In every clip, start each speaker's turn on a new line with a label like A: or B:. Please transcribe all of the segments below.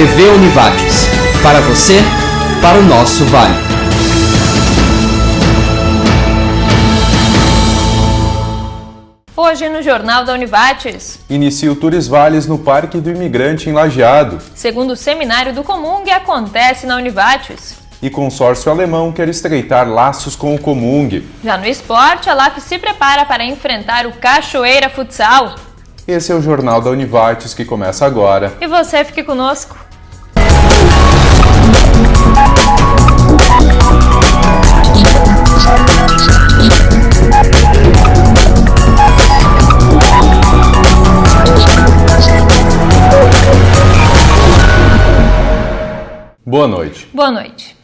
A: TV Univates. Para você, para o nosso Vale.
B: Hoje no Jornal da Univates.
C: Inicia o Tours Vales no Parque do Imigrante em Lajeado.
B: Segundo o Seminário do Comung acontece na Univates.
C: E consórcio alemão quer estreitar laços com o Comung.
B: Já no esporte, a LAF se prepara para enfrentar o Cachoeira Futsal.
C: Esse é o Jornal da Univates que começa agora.
B: E você fique conosco.
C: Boa noite.
B: Boa noite.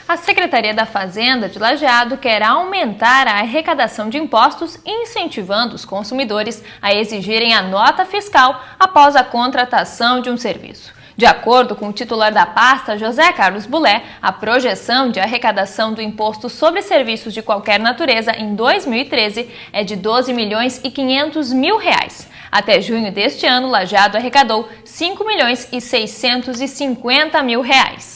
B: A Secretaria da Fazenda de Lajeado quer aumentar a arrecadação de impostos, incentivando os consumidores a exigirem a nota fiscal após a contratação de um serviço. De acordo com o titular da pasta, José Carlos Bulé, a projeção de arrecadação do imposto sobre serviços de qualquer natureza em 2013 é de 12 milhões e 500 mil reais. Até junho deste ano, Lajeado arrecadou 5 milhões e 650 mil reais.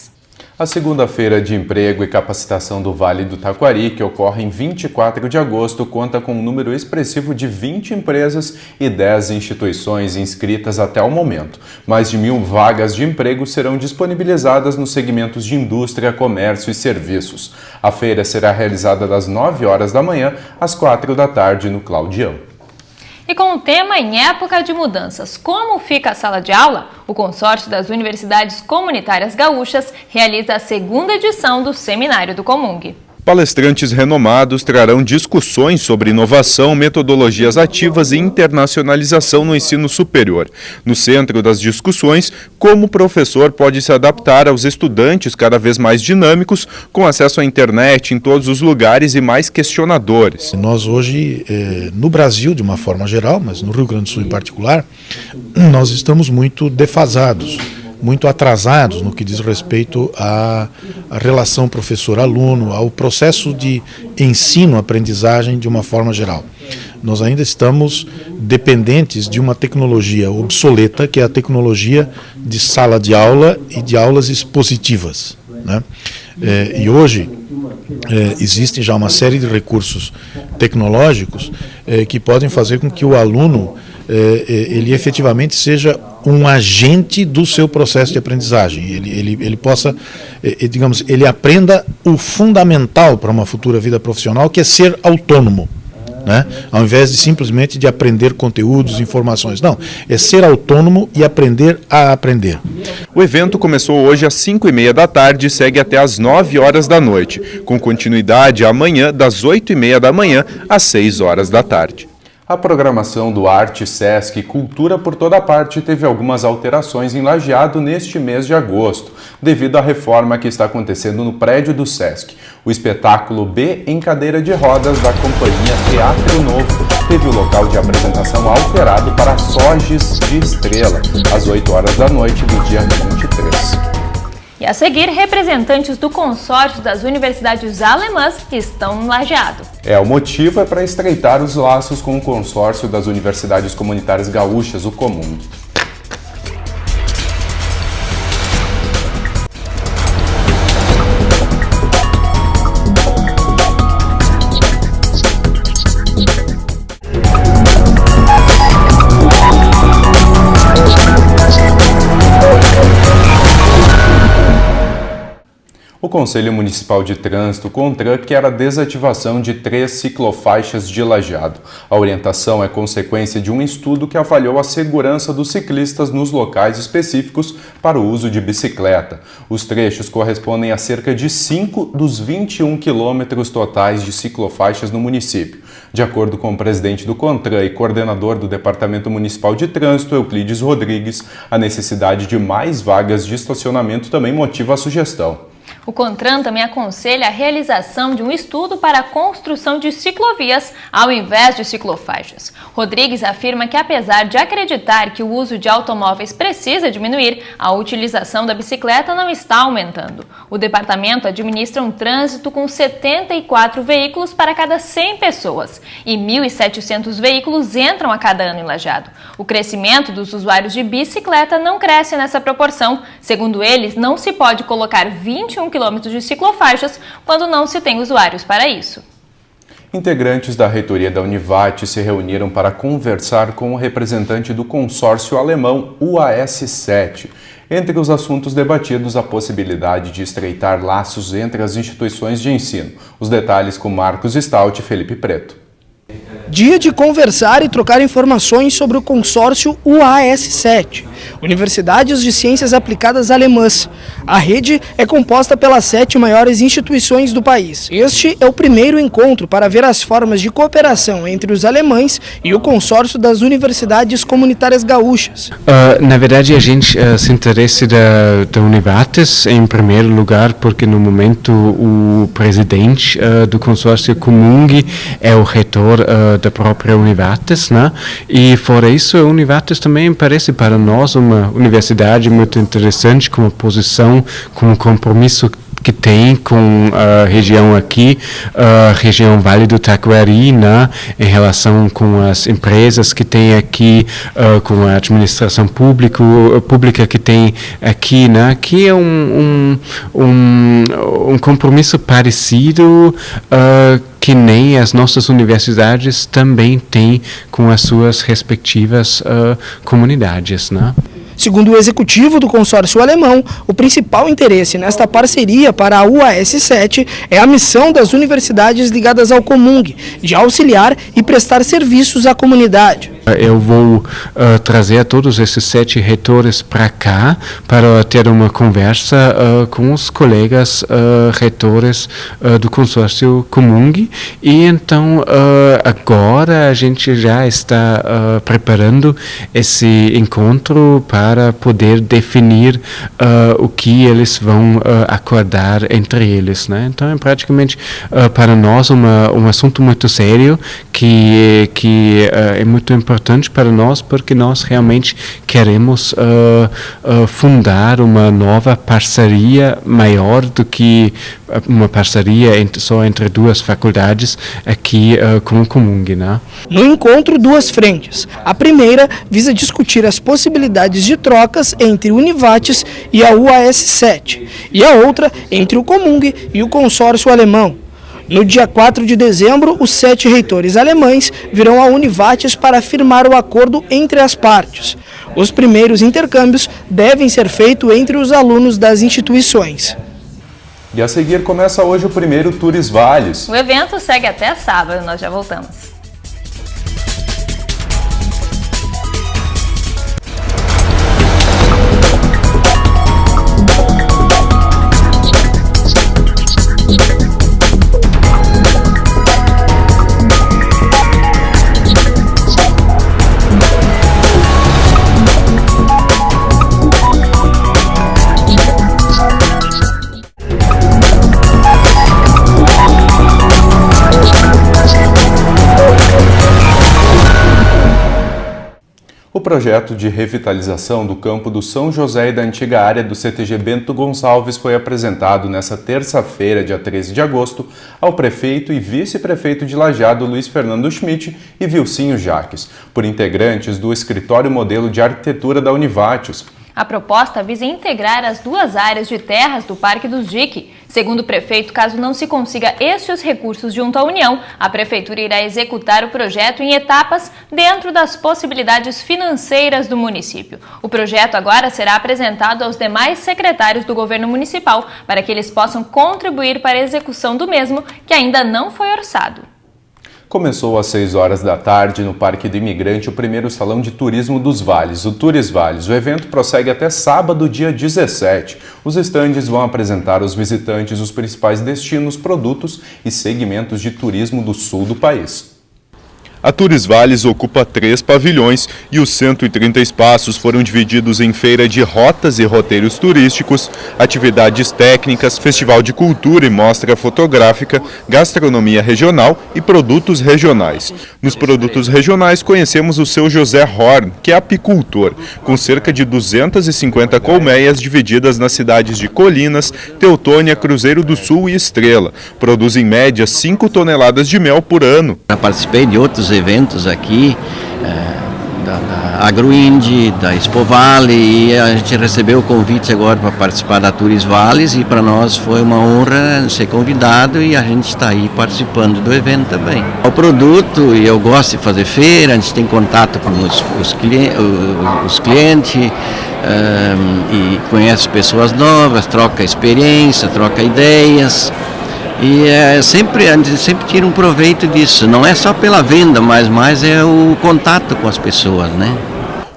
C: A segunda-feira de emprego e capacitação do Vale do Taquari, que ocorre em 24 de agosto, conta com um número expressivo de 20 empresas e 10 instituições inscritas até o momento. Mais de 1.000 vagas de emprego serão disponibilizadas nos segmentos de indústria, comércio e serviços. A feira será realizada das 9 horas da manhã às 4 da tarde no Claudião.
B: E com o tema em época de mudanças, como fica a sala de aula? O consórcio das Universidades Comunitárias Gaúchas realiza a segunda edição do Seminário do Comung.
C: Palestrantes renomados trarão discussões sobre inovação, metodologias ativas e internacionalização no ensino superior. No centro das discussões, como o professor pode se adaptar aos estudantes cada vez mais dinâmicos, com acesso à internet em todos os lugares e mais questionadores.
D: Nós hoje, no Brasil de uma forma geral, mas no Rio Grande do Sul em particular, nós estamos muito defasados, muito atrasados no que diz respeito à relação professor-aluno, ao processo de ensino-aprendizagem de uma forma geral. Nós ainda estamos dependentes de uma tecnologia obsoleta, que é a tecnologia de sala de aula e de aulas expositivas, né? E hoje existem já uma série de recursos tecnológicos que podem fazer com que o aluno ele efetivamente seja um agente do seu processo de aprendizagem. Ele possa, digamos, ele aprenda o fundamental para uma futura vida profissional, que é ser autônomo, né? Ao invés de simplesmente de aprender conteúdos, informações. Não, é ser autônomo e aprender a aprender.
C: O evento começou hoje às 5h30 da tarde e segue até às 9 horas da noite, com continuidade amanhã das 8h30 da manhã às 6 horas da tarde. A programação do Arte, Sesc e Cultura por toda parte teve algumas alterações em Lajeado neste mês de agosto, devido à reforma que está acontecendo no prédio do Sesc. O espetáculo B em cadeira de rodas da companhia Teatro Novo teve o local de apresentação alterado para Soges de Estrela, às 8 horas da noite do dia 23.
B: E a seguir, representantes do consórcio das universidades alemãs estão no Lajeado.
C: O motivo é para estreitar os laços com o consórcio das Universidades Comunitárias Gaúchas, o Comung. O Conselho Municipal de Trânsito, CONTRAN, quer a desativação de 3 ciclofaixas de Lajeado. A orientação é consequência de um estudo que avaliou a segurança dos ciclistas nos locais específicos para o uso de bicicleta. Os trechos correspondem a cerca de 5 dos 21 quilômetros totais de ciclofaixas no município. De acordo com o presidente do CONTRAN e coordenador do Departamento Municipal de Trânsito, Euclides Rodrigues, a necessidade de mais vagas de estacionamento também motiva a sugestão.
B: O CONTRAN também aconselha a realização de um estudo para a construção de ciclovias ao invés de ciclofaixas. Rodrigues afirma que, apesar de acreditar que o uso de automóveis precisa diminuir, a utilização da bicicleta não está aumentando. O departamento administra um trânsito com 74 veículos para cada 100 pessoas e 1.700 veículos entram a cada ano em Lajeado. O crescimento dos usuários de bicicleta não cresce nessa proporção. Segundo eles, não se pode colocar 21 quilômetros de ciclofaixas quando não se tem usuários para isso.
C: Integrantes da reitoria da Univates se reuniram para conversar com o representante do consórcio alemão UAS7. Entre os assuntos debatidos, a possibilidade de estreitar laços entre as instituições de ensino. Os detalhes com Marcos Stout e Felipe Preto.
E: Dia de conversar e trocar informações sobre o consórcio UAS7, Universidades de Ciências Aplicadas Alemãs. A rede é composta pelas 7 maiores instituições do país. Este é o primeiro encontro para ver as formas de cooperação entre os alemães e o consórcio das universidades comunitárias gaúchas.
F: Na verdade, a gente se interessa da Univates em primeiro lugar, porque no momento o presidente do consórcio Comung é o reitor da própria Univates, né? E fora isso, a Univates também parece para nós uma universidade muito interessante, com uma posição, com um compromisso que tem com a região aqui, a região Vale do Taquari, né, em relação com as empresas que tem aqui, com a administração pública que tem aqui, né, que é um compromisso parecido que nem as nossas universidades também têm com as suas respectivas comunidades, né?
E: Segundo o executivo do consórcio alemão, o principal interesse nesta parceria para a UAS7 é a missão das universidades ligadas ao Comung, de auxiliar e prestar serviços à comunidade.
F: Eu vou trazer a todos esses 7 reitores para cá para ter uma conversa com os colegas reitores do consórcio Comung, e então agora a gente já está preparando esse encontro para poder definir o que eles vão acordar entre eles, né? Então é praticamente para nós um assunto muito sério que é muito importante para nós, porque nós realmente queremos fundar uma nova parceria maior do que uma parceria só entre 2 faculdades aqui com o Comung, né?
E: No encontro, 2 frentes. A primeira visa discutir as possibilidades de trocas entre Univates e a UAS7, e a outra entre o Comung e o consórcio alemão. No dia 4 de dezembro, os 7 reitores alemães virão à Univates para firmar o acordo entre as partes. Os primeiros intercâmbios devem ser feitos entre os alunos das instituições.
C: E a seguir começa hoje o primeiro Tours Vales.
B: O evento segue até sábado, nós já voltamos.
C: O projeto de revitalização do campo do São José e da antiga área do CTG Bento Gonçalves foi apresentado nesta terça-feira, dia 13 de agosto, ao prefeito e vice-prefeito de Lajeado, Luiz Fernando Schmidt, e Vilcinho Jaques, por integrantes do Escritório Modelo de Arquitetura da Univates.
B: A proposta visa integrar as 2 áreas de terras do Parque dos Dique. Segundo o prefeito, caso não se consiga estes recursos junto à União, a prefeitura irá executar o projeto em etapas dentro das possibilidades financeiras do município. O projeto agora será apresentado aos demais secretários do governo municipal para que eles possam contribuir para a execução do mesmo, que ainda não foi orçado.
C: Começou às 6 horas da tarde no Parque do Imigrante o primeiro Salão de Turismo dos Vales, o Tours Vales. O evento prossegue até sábado, dia 17. Os estandes vão apresentar aos visitantes os principais destinos, produtos e segmentos de turismo do sul do país. A Tours Valles ocupa 3 pavilhões e os 130 espaços foram divididos em feira de rotas e roteiros turísticos, atividades técnicas, festival de cultura e mostra fotográfica, gastronomia regional e produtos regionais. Nos produtos regionais conhecemos o seu José Horn, que é apicultor, com cerca de 250 colmeias divididas nas cidades de Colinas, Teutônia, Cruzeiro do Sul e Estrela. Produz em média 5 toneladas de mel por ano.
G: Eu participei de outros eventos aqui, da Agroinde, da Expo Vale, e a gente recebeu convites agora para participar da Tours Valles, e para nós foi uma honra ser convidado, e a gente está aí participando do evento também. O produto, e eu gosto de fazer feira, a gente tem contato com os clientes, e conhece pessoas novas, troca experiência, troca ideias. E a gente sempre tira um proveito disso, não é só pela venda, mas mais é o contato com as pessoas, né?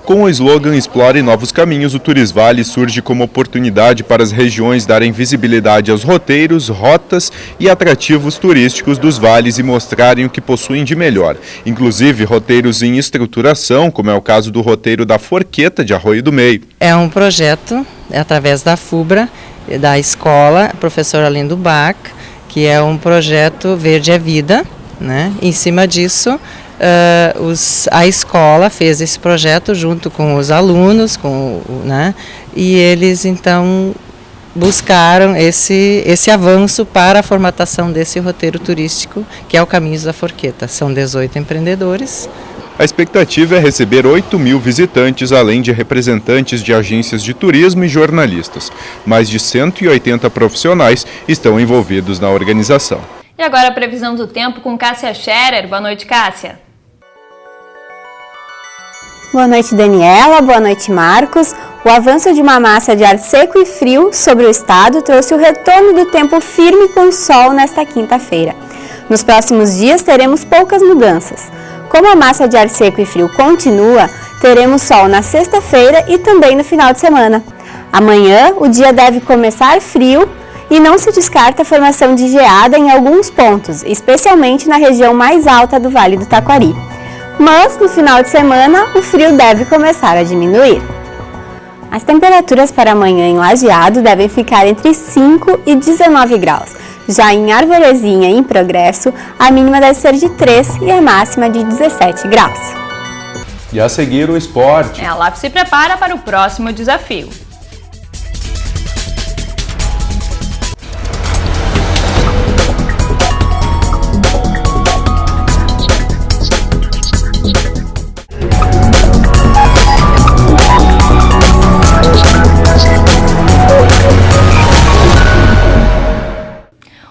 C: Com o slogan Explore Novos Caminhos, o Tours Vale surge como oportunidade para as regiões darem visibilidade aos roteiros, rotas e atrativos turísticos dos vales e mostrarem o que possuem de melhor. Inclusive roteiros em estruturação, como é o caso do roteiro da Forqueta de Arroio do Meio.
H: É um projeto através da FUBRA, da escola, professor Alindo Bach, que é um projeto Verde é Vida, né? Em cima disso, a escola fez esse projeto junto com os alunos, né? E eles então buscaram esse avanço para a formatação desse roteiro turístico, que é o Caminhos da Forqueta. São 18 empreendedores.
C: A expectativa é receber 8.000 visitantes, além de representantes de agências de turismo e jornalistas. Mais de 180 profissionais estão envolvidos na organização.
B: E agora a previsão do tempo com Cássia Scherer. Boa noite, Cássia.
I: Boa noite, Daniela. Boa noite, Marcos. O avanço de uma massa de ar seco e frio sobre o estado trouxe o retorno do tempo firme com sol nesta quinta-feira. Nos próximos dias teremos poucas mudanças. Como a massa de ar seco e frio continua, teremos sol na sexta-feira e também no final de semana. Amanhã, o dia deve começar frio e não se descarta a formação de geada em alguns pontos, especialmente na região mais alta do Vale do Taquari. Mas, no final de semana, o frio deve começar a diminuir. As temperaturas para amanhã em Lajeado devem ficar entre 5 e 19 graus. Já em Arvorezinha e em Progresso, a mínima deve ser de 3 e a máxima de 17 graus.
C: E a seguir o esporte.
B: A LAF se prepara para o próximo desafio.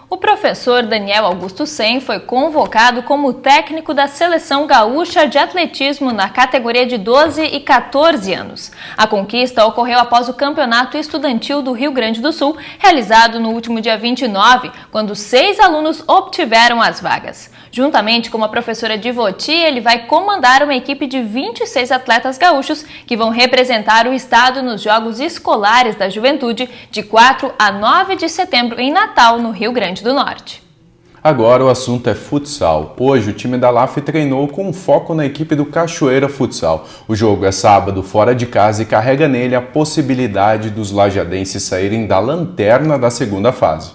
B: O professor Daniel Augusto Sen foi convocado como técnico da Seleção Gaúcha de Atletismo na categoria de 12 e 14 anos. A conquista ocorreu após o Campeonato Estudantil do Rio Grande do Sul, realizado no último dia 29, quando 6 alunos obtiveram as vagas. Juntamente com a professora Divoti, ele vai comandar uma equipe de 26 atletas gaúchos que vão representar o estado nos Jogos Escolares da Juventude de 4 a 9 de setembro em Natal, no Rio Grande do Norte.
C: Agora o assunto é futsal. Hoje o time da LAF treinou com foco na equipe do Cachoeira Futsal. O jogo é sábado fora de casa e carrega nele a possibilidade dos lajadenses saírem da lanterna da segunda fase.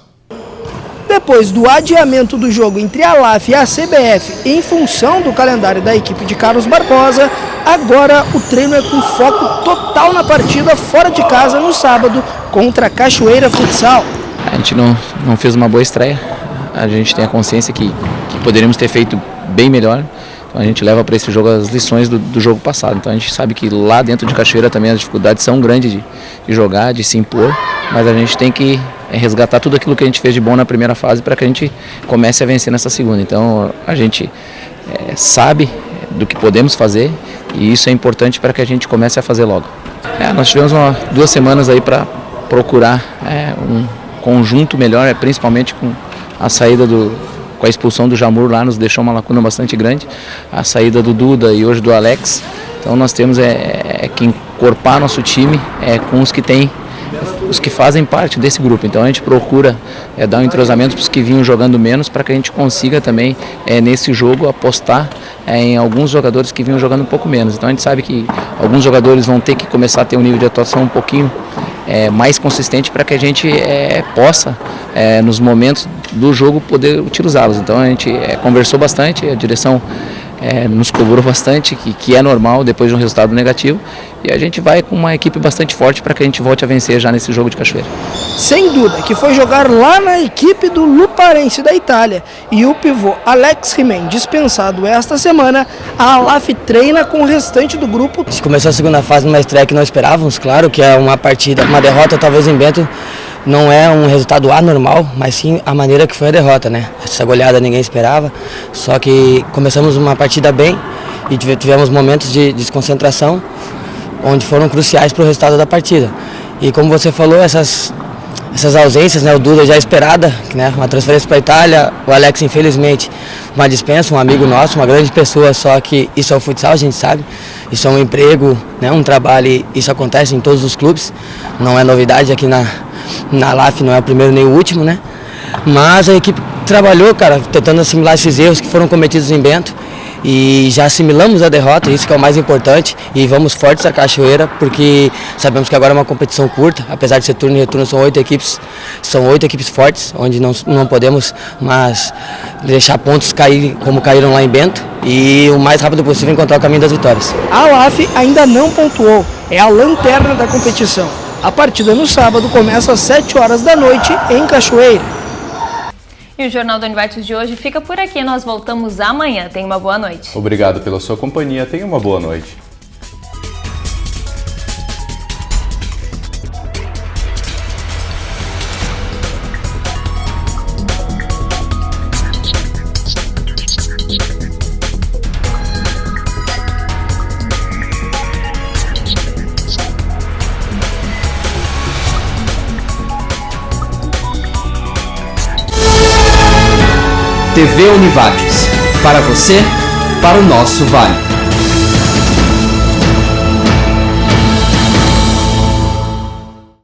E: Depois do adiamento do jogo entre a LAF e a CBF em função do calendário da equipe de Carlos Barbosa, agora o treino é com foco total na partida fora de casa no sábado contra a Cachoeira Futsal.
J: A gente não fez uma boa estreia, a gente tem a consciência que poderíamos ter feito bem melhor. Então a gente leva para esse jogo as lições do jogo passado. Então a gente sabe que lá dentro de Cachoeira também as dificuldades são grandes de jogar, de se impor, mas a gente tem que resgatar tudo aquilo que a gente fez de bom na primeira fase para que a gente comece a vencer nessa segunda. Então a gente sabe do que podemos fazer e isso é importante para que a gente comece a fazer logo. Nós tivemos 2 semanas aí para procurar um conjunto melhor, principalmente com a saída com a expulsão do Jamur lá, nos deixou uma lacuna bastante grande, a saída do Duda e hoje do Alex. Então nós temos que encorpar nosso time com os que têm os que fazem parte desse grupo. Então a gente procura dar um entrosamento para os que vinham jogando menos, para que a gente consiga também nesse jogo apostar em alguns jogadores que vinham jogando um pouco menos. Então a gente sabe que alguns jogadores vão ter que começar a ter um nível de atuação um pouquinho mais consistente para que a gente possa, nos momentos do jogo, poder utilizá-los. Então a gente conversou bastante, a direção nos cobrou bastante, que é normal depois de um resultado negativo, e a gente vai com uma equipe bastante forte para que a gente volte a vencer já nesse jogo de Cachoeira.
E: Sem dúvida, que foi jogar lá na equipe do Luparense da Itália, e o pivô Alex Rimen dispensado esta semana, a Alaf treina com o restante do grupo.
K: Começou a segunda fase numa estreia que não esperávamos, claro que é uma partida, uma derrota talvez em Bento, não é um resultado anormal, mas sim a maneira que foi a derrota, né? Essa goleada ninguém esperava, só que começamos uma partida bem e tivemos momentos de desconcentração, onde foram cruciais para o resultado da partida. E como você falou, essas ausências, né? O Duda já esperada, né? Uma transferência para a Itália, o Alex infelizmente uma dispensa, um amigo nosso, uma grande pessoa, só que isso é o futsal, a gente sabe, isso é um emprego, né? Um trabalho, e isso acontece em todos os clubes, não é novidade aqui na LAF, não é o primeiro nem o último, né? Mas a equipe trabalhou, cara, tentando assimilar esses erros que foram cometidos em Bento, e já assimilamos a derrota, isso que é o mais importante, e vamos fortes a Cachoeira, porque sabemos que agora é uma competição curta, apesar de ser turno e retorno, são 8 equipes fortes, onde não podemos mais deixar pontos cair como caíram lá em Bento, e o mais rápido possível encontrar o caminho das vitórias.
E: A LAF ainda não pontuou, é a lanterna da competição. A partida no sábado começa às 7 horas da noite em Cachoeira.
B: E o Jornal da Univates de hoje fica por aqui. Nós voltamos amanhã. Tenha uma boa noite.
C: Obrigado pela sua companhia. Tenha uma boa noite.
A: TV Univates. Para você, para o nosso Vale.